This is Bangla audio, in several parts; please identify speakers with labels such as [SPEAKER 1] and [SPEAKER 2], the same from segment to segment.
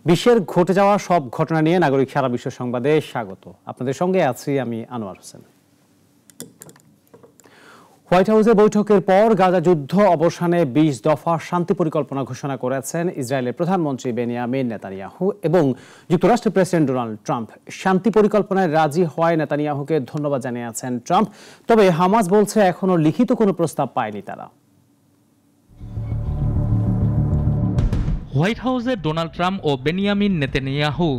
[SPEAKER 1] বিশ্বের ঘটে যাওয়া সব ঘটনা নিয়ে নাগরিক সারা বিশ্ব সংবাদে স্বাগত। আপনাদের সঙ্গে আছি আমি আনোয়ার হোসেন। হোয়াইট হাউসে বৈঠকের পর গাজা যুদ্ধ অবসানে ২০ দফা শান্তি পরিকল্পনা ঘোষণা করেছেন ইসরায়েলের প্রধানমন্ত্রী বেনিয়ামিন নেতানিয়াহু এবং যুক্তরাষ্ট্রের প্রেসিডেন্ট ডোনাল্ড ট্রাম্প। শান্তি পরিকল্পনায় রাজি হওয়ায় নেতানিয়াহুকে ধন্যবাদ জানিয়েছেন ট্রাম্প। তবে হামাস বলছে এখনো লিখিত কোনো প্রস্তাব পায়নি তারা।
[SPEAKER 2] হোয়াইট হাউসে ডোনাল্ড ট্রাম্প ও বেনিয়ামিন নেতানিয়াহু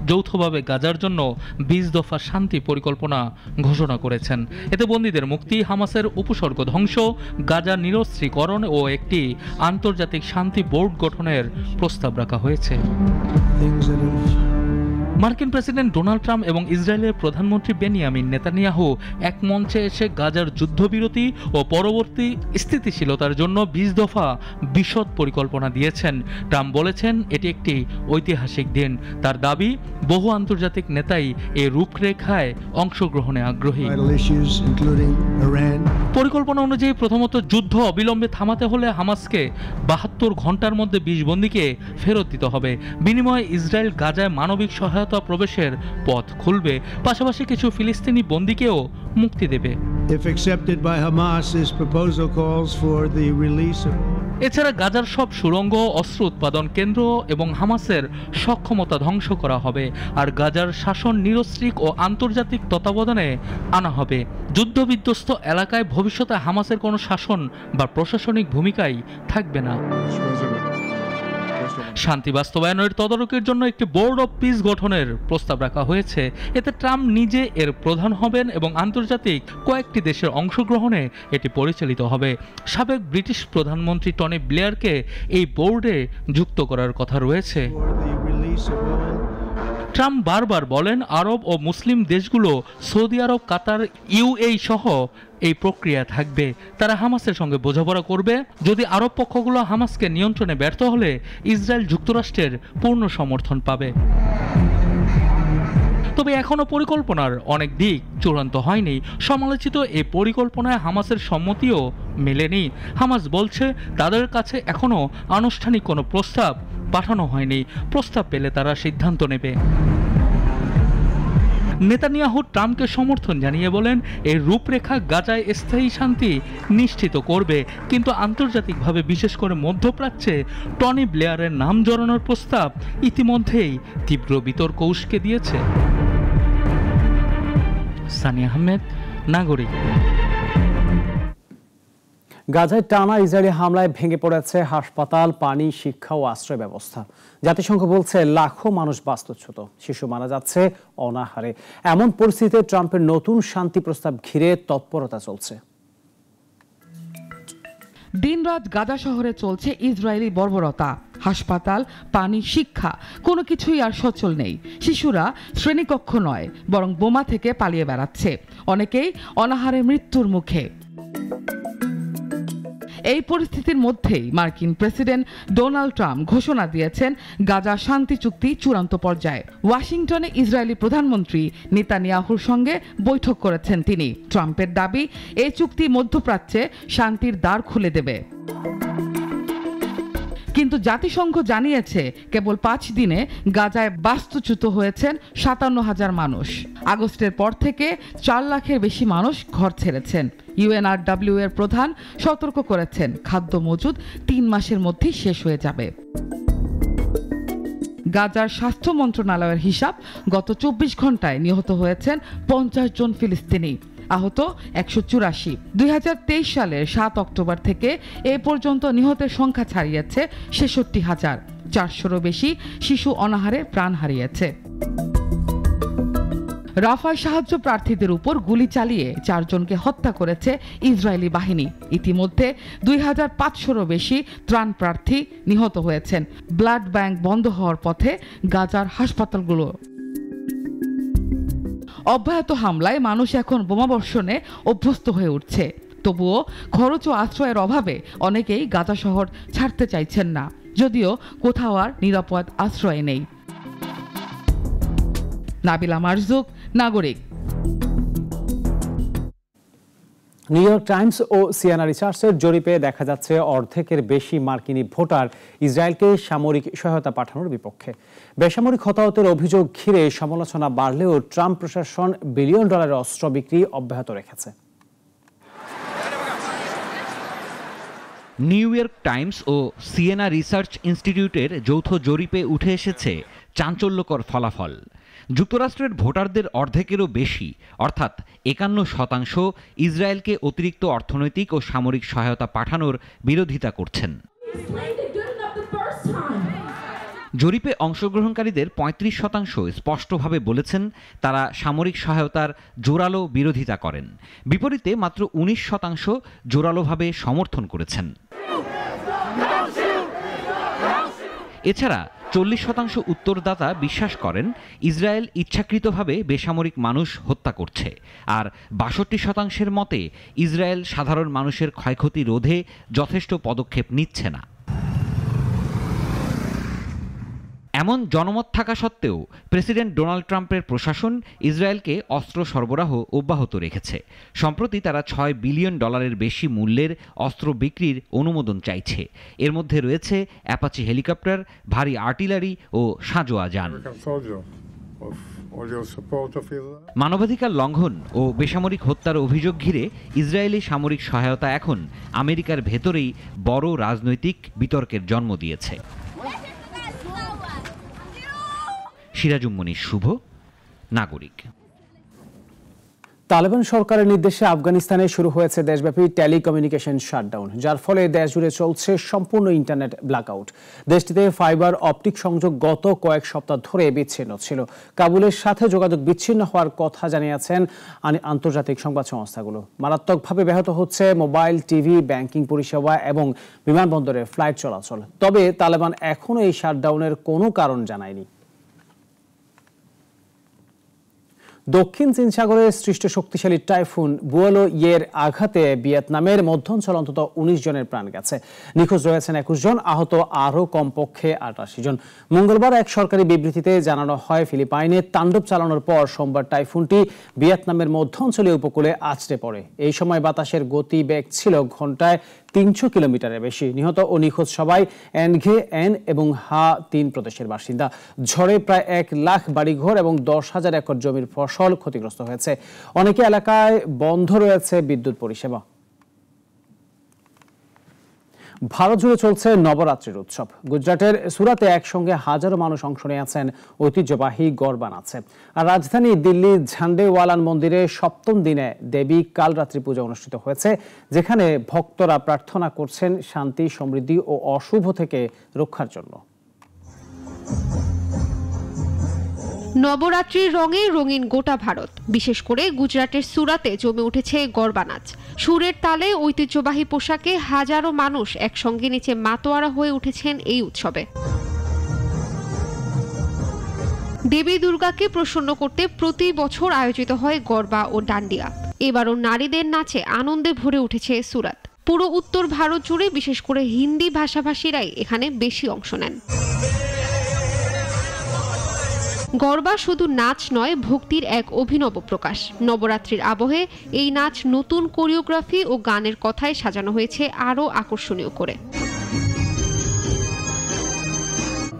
[SPEAKER 2] যৌথভাবে গাজার জন্য ২০ দফা শান্তি পরিকল্পনা ঘোষণা করেছেন। এতে বন্দীদের মুক্তি, হামাসের উপসর্গ ধ্বংস, গাজা নিরস্ত্রীকরণ ও একটি আন্তর্জাতিক শান্তি বোর্ড গঠনের প্রস্তাব রাখা হয়েছে। মার্কিন প্রেসিডেন্ট ডোনাল্ড ট্রাম্প এবং ইসরায়েলের প্রধানমন্ত্রী বেনিয়ামিন নেতানিয়াহু এক মঞ্চে এসে গাজার যুদ্ধবিরতি ও পরবর্তী স্থিতিশীলতার জন্য ২০ দফা বিশদ পরিকল্পনা দিয়েছেন। ট্রাম্প বলেছেন এটি একটি ঐতিহাসিক দিন। তার দাবি, বহু আন্তর্জাতিক নেতাই এই রূপরেখায় অংশগ্রহণে আগ্রহী। পরিকল্পনা অনুযায়ী প্রথমত যুদ্ধ অবিলম্বে থামাতে হলে হামাসকে ৭২ ঘন্টার মধ্যে ২০ বন্দীকে ফেরত দিতে হবে। বিনিময়ে ইসরায়েল গাজায় মানবিক সহায়তা প্রবেশের পথ খুলবে, পাশাপাশি কিছু ফিলিস্তিনি বন্দীকেও মুক্তি দেবে। এছাড়া গাজার সব সুড়ঙ্গ, অস্ত্র উৎপাদন কেন্দ্র এবং হামাসের সক্ষমতা ধ্বংস করা হবে, আর গাজার শাসন নিরস্ত্রিক ও আন্তর্জাতিক তত্ত্বাবধানে আনা হবে। যুদ্ধবিধ্বস্ত এলাকায় ভবিষ্যতে হামাসের কোনো শাসন বা প্রশাসনিক ভূমিকাই থাকবে না। শান্তি বাস্তবায়নের তদারকির জন্য একটি বোর্ড অব পিস গঠনের প্রস্তাব রাখা হয়েছে। এতে ট্রাম্প নিজে এর প্রধান হবেন এবং আন্তর্জাতিক কয়েকটি দেশের অংশগ্রহণে এটি পরিচালিত হবে। সাবেক ব্রিটিশ প্রধানমন্ত্রী টনি ব্লেয়ারকে এই বোর্ডে যুক্ত করার কথা রয়েছে। ট্রাম্প বারবার বলেন আরব ও মুসলিম দেশগুলো, সৌদি আরব, কাতার, ইউএই সহ এই প্রক্রিয়া থাকবে। তারা হামাসের সঙ্গে বোঝাপড়া করবে। যদি আরব পক্ষগুলো হামাসকে নিয়ন্ত্রণে ব্যর্থ হলে ইসরায়েল যুক্তরাষ্ট্রের পূর্ণ সমর্থন পাবে। তবে এখনো পরিকল্পনার অনেক দিক চূড়ান্ত হয়নি। সমালোচিত এই পরিকল্পনায় হামাসের সম্মতিও মেলেনি। হামাস বলছে তাদের কাছে এখনো আনুষ্ঠানিক কোনো প্রস্তাব পাঠানো হয়নি। প্রস্তাব পেলে তারা সিদ্ধান্ত নেবে। নেতানিয়াহু ট্রাম্পকে সমর্থন জানিয়ে বলেন, এই রূপরেখা গাজায় স্থায়ী শান্তি নিশ্চিত করবে, কিন্তু আন্তর্জাতিকভাবে বিশেষ করে মধ্যপ্রাচ্যে টনি ব্লেয়ারের নাম জড়ানোর প্রস্তাব ইতিমধ্যেই তীব্র বিতর্ক উস্কে দিয়েছে। সানি আহমেদ, নাগরিক।
[SPEAKER 1] গাজায় টানা ইসরায়েলি হামলায় ভেঙে পড়েছে হাসপাতাল, পানি, শিক্ষা ও আশ্রয় ব্যবস্থা। জাতিসংঘ বলছে লাখো মানুষ বাস্তুচ্যুত, শিশু মারা যাচ্ছে অনাহারে। এমন পরিস্থিতিতে ট্রাম্পের নতুন শান্তি প্রস্তাব ঘিরে তৎপরতা চলছে।
[SPEAKER 3] দিনরাত গাজা শহরে চলছে ইসরায়েলি বর্বরতা। হাসপাতাল, পানি, শিক্ষা কোনো কিছুই আর সচল নেই। শিশুরা শ্রেণীকক্ষ নয়, বরং বোমা থেকে পালিয়ে বেড়াচ্ছে। অনেকেই অনাহারে মৃত্যুর মুখে। এই পরিস্থিতির মধ্যেই মার্কিন প্রেসিডেন্ট ডোনাল্ড ট্রাম্প ঘোষণা দিয়েছেন গাজা শান্তি চুক্তি চূড়ান্ত পর্যায়ে। ওয়াশিংটনে ইসরায়েলি প্রধানমন্ত্রী নেতানিয়াহুর সঙ্গে বৈঠক করেছেন তিনি। ট্রাম্পের দাবি, এই চুক্তি মধ্যপ্রাচ্যে শান্তির দ্বার খুলে দেবে। কিন্তু জাতিসংঘ জানিয়েছে কেবল ৫ দিনে গাজায় বাস্তুচ্যুত হয়েছেন ৫৭,০০০ মানুষ। আগস্টের পর থেকে ৪ লাখের বেশি মানুষ ঘর ছেড়েছেন। UNRW এর প্রধান সতর্ক করেছেন, খাদ্য মজুদ ৩ মাসের মধ্যেই শেষ হয়ে যাবে। গাজার স্বাস্থ্য মন্ত্রণালয়ের হিসাব, গত ২৪ ঘন্টায় নিহত হয়েছেন ৫০ জন ফিলিস্তিনি, আহত ১৮৪। ২০২৩ সালের ৭ অক্টোবর থেকে এ পর্যন্ত নিহতের সংখ্যা ছাড়িয়েছে ৬৬,০০০। ৪০০রও বেশি শিশু অনাহারে প্রাণ হারিয়েছে। রাফায় সাহায্য প্রার্থীদের উপর গুলি চালিয়ে ৪ জনকে হত্যা করেছে ইসরায়েলি বাহিনী। ইতিমধ্যে ২৫০০রও বেশি ত্রাণ প্রার্থী নিহত হয়েছেন। ব্লাড ব্যাংক বন্ধ হওয়ার পথে গাজার হাসপাতালগুলো। অব্যাহত হামলায় মানুষ এখন বোমাবর্ষণে অভ্যস্ত হয়ে উঠছে। তবুও খরচ ও আশ্রয়ের অভাবে অনেকেই গাজা শহর ছাড়তে চাইছেন না, যদিও কোথাও আর নিরাপদ আশ্রয় নেই। নাবিলা মারজুক, নাগরিক।
[SPEAKER 1] নিউ ইয়র্ক টাইমস ও সিএনএন রিসার্চের জরিপে দেখা যাচ্ছে অর্ধেকের বেশি মার্কিনী ভোটার ইসরায়েলকে সামরিক সহায়তা পাঠানোর বিপক্ষে। বেসামরিক হতাহতের অভিযোগ ঘিরে সমালোচনা বাড়লেও ট্রাম্প প্রশাসন বিলিয়ন ডলারের অস্ত্র বিক্রি অব্যাহত রেখেছে।
[SPEAKER 4] নিউ ইয়র্ক টাইমস ও সিএনএন রিসার্চ ইনস্টিটিউটের যৌথ জরিপে উঠে এসেছে চাঞ্চল্যকর ফলাফল। যুক্তরাষ্ট্রের ভোটারদের অর্ধেকেরও বেশি অর্থাৎ ৫১% ইসরায়েলকে অতিরিক্ত অর্থনৈতিক ও সামরিক সহায়তা পাঠানোর বিরোধিতা করছেন। জরিপে অংশগ্রহণকারীদের ৩৫% স্পষ্টভাবে বলেছেন তারা সামরিক সহায়তার জোরালো বিরোধিতা করেন। বিপরীতে মাত্র ১৯% জোরালোভাবে সমর্থন করেছেন। এছাড়া ৪০% উত্তরদাতা বিশ্বাস করেন ইসরায়েল ইচ্ছাকৃতভাবে বেসামরিক মানুষ হত্যা করছে, আর ৬২% মতে ইসরায়েল সাধারণ মানুষের ক্ষয়ক্ষতি রোধে যথেষ্ট পদক্ষেপ নিচ্ছে না। এমন জনমত থাকা সত্ত্বেও প্রেসিডেন্ট ডোনাল্ড ট্রাম্পের প্রশাসন ইসরায়েলকে অস্ত্র সরবরাহ অব্যাহত রেখেছে। সম্প্রতি তারা $৬ বিলিয়ন বেশি মূল্যের অস্ত্র বিক্রির অনুমোদন চাইছে। এর মধ্যে রয়েছে অ্যাপাচি হেলিকপ্টার, ভারী আর্টিলারি ও সাঁজোয়া যান। মানবাধিকার লঙ্ঘন ও বেসামরিক হত্যার অভিযোগ ঘিরে ইসরায়েলি সামরিক সহায়তা এখন আমেরিকার ভেতরেই বড় রাজনৈতিক বিতর্কের জন্ম দিয়েছে। সিরাজুম মনির শুভ, নাগরিক।
[SPEAKER 1] তালেবান সরকারের নির্দেশে আফগানিস্তানে শুরু হয়েছে দেশব্যাপী টেলিকমিউনিকেশন শাটডাউন, যার ফলে দেশ জুড়ে চলছে সম্পূর্ণ ইন্টারনেট ব্ল্যাকআউট। দেশটিতে ফাইবার অপটিক সংযোগ গত কয়েক সপ্তাহ ধরে বিচ্ছিন্ন ছিল। কাবুলের সাথে যোগাযোগ বিচ্ছিন্ন হওয়ার কথা জানিয়েছেন আন্তর্জাতিক সংবাদ সংস্থাগুলো। মারাত্মকভাবে ব্যাহত হচ্ছে মোবাইল, টিভি, ব্যাংকিং পরিষেবা এবং বিমানবন্দরে ফ্লাইট চলাচল। তবে তালেবান এখনও এই শাটডাউনের কোনো কারণ জানায়নি। দক্ষিণ চীন সাগরে সৃষ্ট শক্তিশালী টাইফুন বুয়েলো ইয়ের আঘাতে ভিয়েতনামের মধ্যাঞ্চল অন্তত ১৯ জনের প্রাণ গেছে। নিখোঁজ রয়েছেন ২১ জন, আহত আরও কমপক্ষে ৮৮ জন। মঙ্গলবার এক সরকারি বিবৃতিতে জানানো হয়, ফিলিপাইনে তাণ্ডব চালানোর পর সোমবার টাইফুনটি ভিয়েতনামের মধ্যাঞ্চলীয় উপকূলে আছড়ে পড়ে। এই সময় বাতাসের গতিবেগ ছিল ঘন্টায় ৩০০ কিলোমিটারের বেশি। নিহত ও নিখোঁজ সবাই এনঘে এন এবং হা ৩ প্রদেশের বাসিন্দা। ঝড়ে প্রায় ১ লাখ বাড়িঘর এবং ১০,০০০ একর জমির ফসল ক্ষতিগ্রস্ত হয়েছে। অনেক এলাকায় বন্ধ রয়েছে বিদ্যুৎ পরিষেবা। ভারত জুড়ে চলছে নবরাত্রির উৎসব। গুজরাটের সুরাতে একসঙ্গে হাজারো মানুষ অংশ নিয়েছেন ঐতিহ্যবাহী গরবা নাচে। আর রাজধানী দিল্লির ঝান্ডেওয়ালান মন্দিরে সপ্তম দিনে দেবী কালরাত্রি পূজা অনুষ্ঠিত হয়েছে, যেখানে ভক্তরা প্রার্থনা করছেন শান্তি, সমৃদ্ধি ও অশুভ থেকে রক্ষার জন্য।
[SPEAKER 5] নবরাত্রির রঙে রঙিন গোটা ভারত। বিশেষ করে গুজরাটের সুরাতে জমে উঠেছে গরবা নাচ। সুরের তালে ঐতিহ্যবাহী পোশাকে হাজারো মানুষ একসঙ্গে নিচে মাতোয়ারা হয়ে উঠেছেন এই উৎসবে। দেবী দুর্গাকে প্রসন্ন করতে প্রতি বছর আয়োজিত হয় গরবা ও ডান্ডিয়া। এবারও নারীদের নাচে আনন্দে ভরে উঠেছে সুরাত। পুরো উত্তর ভারত জুড়ে বিশেষ করে হিন্দি ভাষাভাষীরাই এখানে বেশি অংশ নেন। গরবা শুধু নাচ নয়, ভক্তির এক অভিনব প্রকাশ। নবরাত্রির আবহে এই নাচ নতুন কোরিওগ্রাফি ও গানের কথায় সাজানো হয়েছে আরও আকর্ষণীয় করে।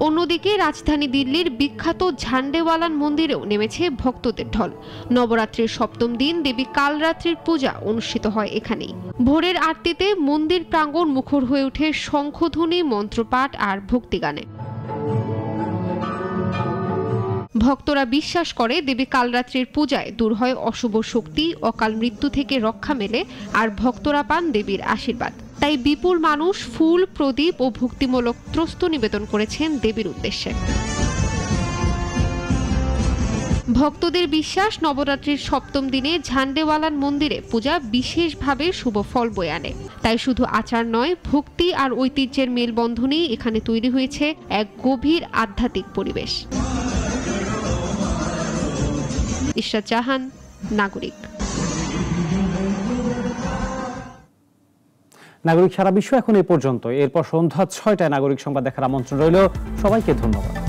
[SPEAKER 5] অন্যদিকে রাজধানী দিল্লির বিখ্যাত ঝান্ডেওয়ালান মন্দিরেও নেমেছে ভক্তদের ঢল। নবরাত্রির সপ্তম দিন দেবী কালরাত্রির পূজা অনুষ্ঠিত হয় এখানেই। ভোরের আরতিতে মন্দির প্রাঙ্গণ মুখর হয়ে ওঠে শঙ্খধ্বনি, মন্ত্রপাঠ আর ভক্তিগানে। ভক্তরা বিশ্বাস করে দেবী কালরাত্রির পূজায় দূর হয় অশুভ শক্তি, অকাল মৃত্যু থেকে রক্ষা মেলে, আর ভক্তরা পান দেবীর আশীর্বাদ। তাই বিপুল মানুষ ফুল, প্রদীপ ও ভক্তিমূলক ত্রস্ত নিবেদন করেছেন দেবীর উদ্দেশ্যে। ভক্তদের বিশ্বাস, নবরাত্রির সপ্তম দিনে ঝান্ডেওয়ালান মন্দিরে পূজা বিশেষভাবে শুভ ফল বয়ে আনে। তাই শুধু আচার নয়, ভক্তি আর ঐতিহ্যের মেলবন্ধনেই এখানে তৈরি হয়েছে এক গভীর আধ্যাত্মিক পরিবেশ। ইশরাত জাহান, নাগরিক।
[SPEAKER 1] নাগরিক সারা বিশ্ব এখন এই পর্যন্ত। এরপর সন্ধ্যা ৬টায় নাগরিক সংবাদ দেখার আমন্ত্রণ রইল। সবাইকে ধন্যবাদ।